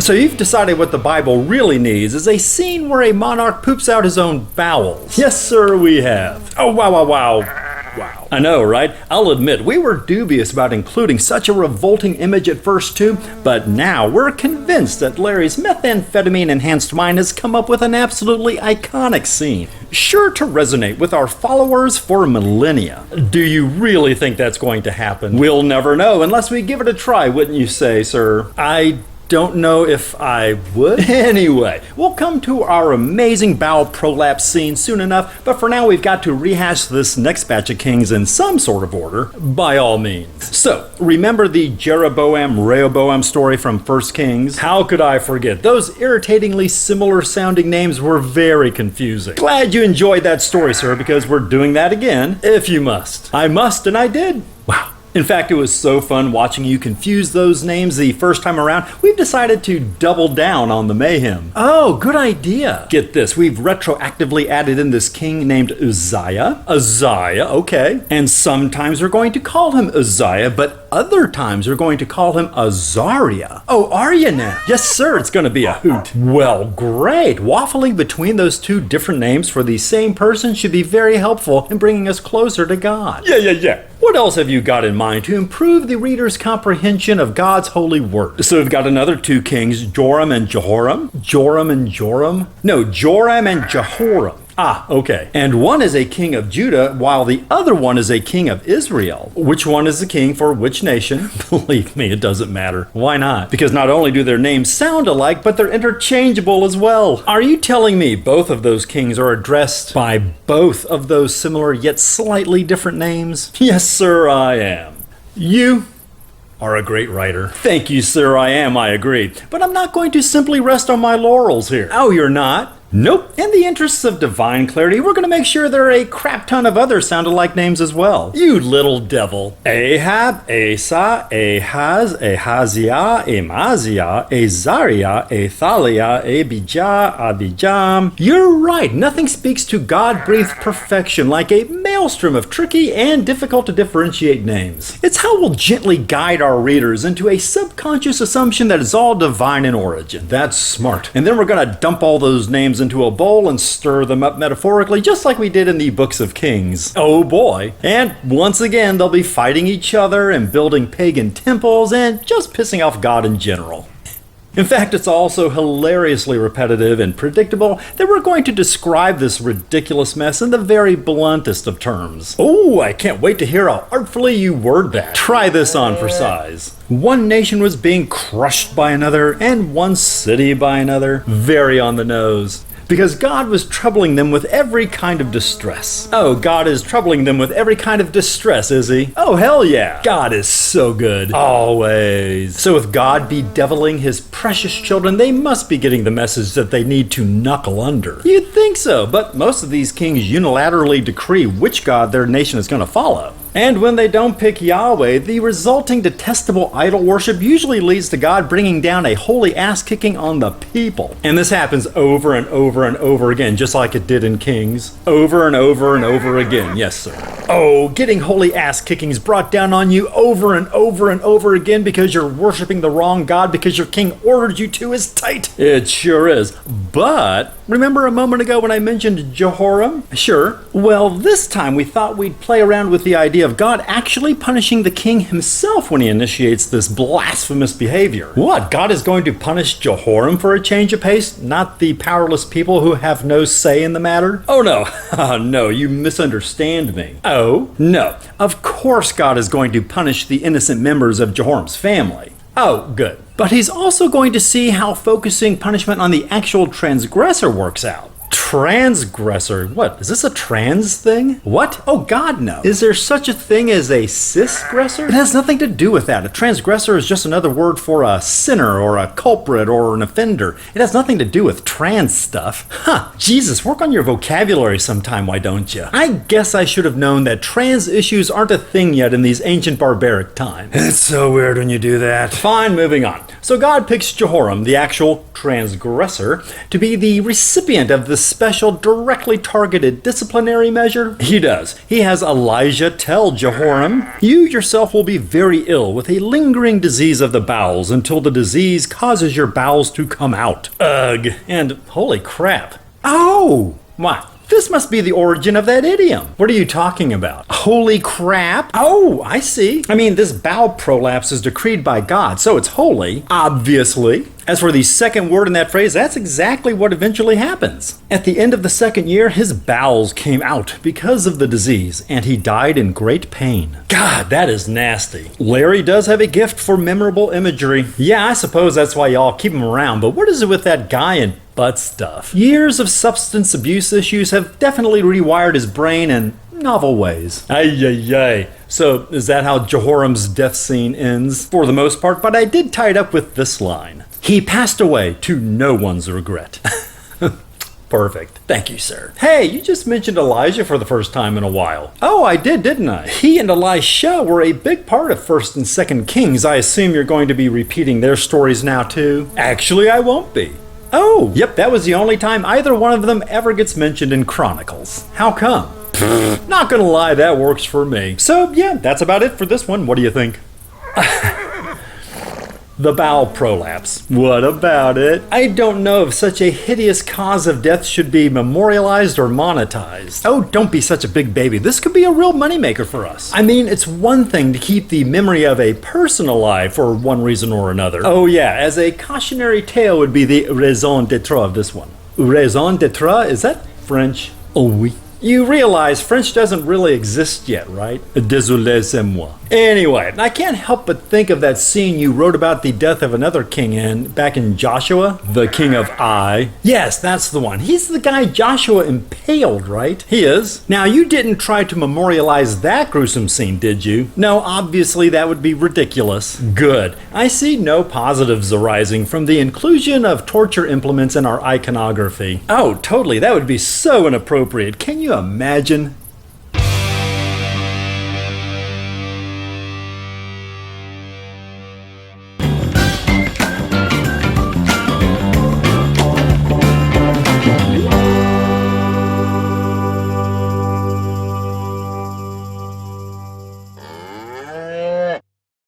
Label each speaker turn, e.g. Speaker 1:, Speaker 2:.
Speaker 1: So you've decided what the Bible really needs is a scene where a monarch poops out his own bowels. Yes, sir, we have. Oh, wow, wow, wow. Wow. I know, right? I'll admit, we were dubious about including such a revolting image at first too, but now we're convinced that Larry's methamphetamine-enhanced mind has come up with an absolutely iconic scene, sure to resonate with our followers for millennia. Do you really think that's going to happen? We'll never know unless we give it a try, wouldn't you say, sir? I don't know if I would. Anyway, we'll come to our amazing bowel prolapse scene soon enough, but for now we've got to rehash this next batch of kings in some sort of order, by all means. So, remember the Jeroboam-Rehoboam story from 1 Kings? How could I forget? Those irritatingly similar sounding names were very confusing. Glad you enjoyed that story, sir, because we're doing that again, if you must. I must, and I did. Wow. In fact, it was so fun watching you confuse those names the first time around, we've decided to double down on the mayhem. Oh, good idea. Get this, we've retroactively added in this king named Uzziah. Uzziah, okay. And sometimes we're going to call him Uzziah, but other times we're going to call him Azariah. Oh, are you now? Yes, sir, it's going to be a hoot. Well, great. Waffling between those two different names for the same person should be very helpful in bringing us closer to God. Yeah. What else have you got in mind to improve the reader's comprehension of God's holy word? So we've got another two kings, Joram and Jehoram. Joram and Joram? No, Joram and Jehoram. Ah, okay. And one is a king of Judah, while the other one is a king of Israel. Which one is the king for which nation? Believe me, it doesn't matter. Why not? Because not only do their names sound alike, but they're interchangeable as well. Are you telling me both of those kings are addressed by both of those similar yet slightly different names? Yes, sir, I am. You are a great writer. Thank you, sir, I am, I agree. But I'm not going to simply rest on my laurels here. Oh, you're not? Nope. In the interests of divine clarity, we're going to make sure there are a crap ton of other sound-alike names as well. You little devil. Ahab, Asa, Ahaz, Ahaziah, Amaziah, Azariah, Athaliah, Abijah, Abijam. You're right. Nothing speaks to God-breathed perfection like a maelstrom of tricky and difficult to differentiate names. It's how we'll gently guide our readers into a subconscious assumption that it's all divine in origin. That's smart. And then we're going to dump all those names into a bowl and stir them up metaphorically, just like we did in the books of Kings. Oh boy. And once again, they'll be fighting each other and building pagan temples and just pissing off God in general. In fact, it's also hilariously repetitive and predictable that we're going to describe this ridiculous mess in the very bluntest of terms. Oh, I can't wait to hear how artfully you word that. Try this on for size. One nation was being crushed by another, and one city by another. Very on the nose. Because God was troubling them with every kind of distress. Oh, God is troubling them with every kind of distress, is he? Oh, hell yeah. God is so good. Always. So with God bedeviling his precious children, they must be getting the message that they need to knuckle under. You'd think so, but most of these kings unilaterally decree which God their nation is going to follow. And when they don't pick Yahweh, the resulting detestable idol worship usually leads to God bringing down a holy ass-kicking on the people. And this happens over and over and over again, just like it did in Kings. Over and over and over again, yes sir. Oh, getting holy ass-kickings brought down on you over and over and over again because you're worshiping the wrong God because your king ordered you to is tight. It sure is. But remember a moment ago when I mentioned Jehoram? Sure. Well, this time we thought we'd play around with the idea of God actually punishing the king himself when he initiates this blasphemous behavior. What? God is going to punish Jehoram for a change of pace, not the powerless people who have no say in the matter? Oh no. No, you misunderstand me. Oh, no. Of course God is going to punish the innocent members of Jehoram's family. Oh, good. But he's also going to see how focusing punishment on the actual transgressor works out. Transgressor? What? Is this a trans thing? What? Oh God, no. Is there such a thing as a cisgressor? It has nothing to do with that. A transgressor is just another word for a sinner or a culprit or an offender. It has nothing to do with trans stuff. Huh. Jesus, work on your vocabulary sometime, why don't you? I guess I should have known that trans issues aren't a thing yet in these ancient barbaric times. It's so weird when you do that. Fine, moving on. So God picks Jehoram, the actual transgressor, to be the recipient of the special, directly targeted disciplinary measure? He does. He has Elijah tell Jehoram, "You yourself will be very ill with a lingering disease of the bowels until the disease causes your bowels to come out." Ugh. And holy crap. Oh! Wow. This must be the origin of that idiom. What are you talking about? Holy crap? Oh, I see. I mean, this bowel prolapse is decreed by God, so it's holy, obviously. As for the second word in that phrase, that's exactly what eventually happens. At the end of the second year, his bowels came out because of the disease, and he died in great pain. God, that is nasty. Larry does have a gift for memorable imagery. Yeah, I suppose that's why y'all keep him around, but what is it with that guy and butt stuff? Years of substance abuse issues have definitely rewired his brain in novel ways. Ay. So is that how Jehoram's death scene ends? For the most part, but I did tie it up with this line. He passed away to no one's regret. Perfect. Thank you, sir. Hey, you just mentioned Elijah for the first time in a while. Oh, I did, didn't I? He and Elisha were a big part of 1st and 2nd Kings. I assume you're going to be repeating their stories now, too? Actually, I won't be. Oh, yep, that was the only time either one of them ever gets mentioned in Chronicles. How come? Not gonna lie, that works for me. So, yeah, that's about it for this one. What do you think? The bowel prolapse. What about it? I don't know if such a hideous cause of death should be memorialized or monetized. Oh, don't be such a big baby. This could be a real moneymaker for us. I mean, it's one thing to keep the memory of a person alive for one reason or another. Oh yeah, as a cautionary tale would be the raison d'etre of this one. Raison d'etre? Is that French? Oh oui. You realize French doesn't really exist yet, right? Désolé, c'est moi. Anyway, I can't help but think of that scene you wrote about the death of another king back in Joshua, the king of Ai. Yes, that's the one. He's the guy Joshua impaled, right? He is. Now, you didn't try to memorialize that gruesome scene, did you? No, obviously that would be ridiculous. Good. I see no positives arising from the inclusion of torture implements in our iconography. Oh, totally. That would be so inappropriate. Can you imagine?